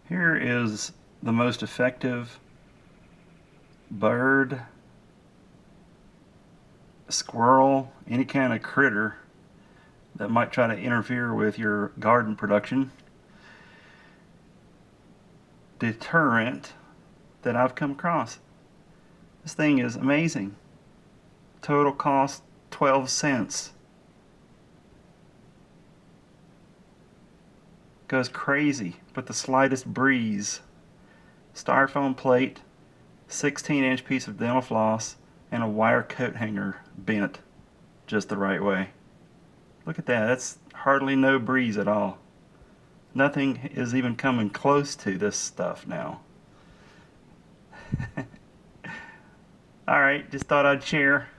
Here is the most effective bird, squirrel, any kind of critter that might try to interfere with your garden production deterrent that I've come across. This thing is amazing. Total cost 12 cents. Goes crazy with the slightest breeze. Styrofoam plate, 16-inch piece of dental floss, and a wire coat hanger bent just the right way. Look at that, that's hardly no breeze at all. Nothing is even coming close to this stuff now. Alright, just thought I'd share.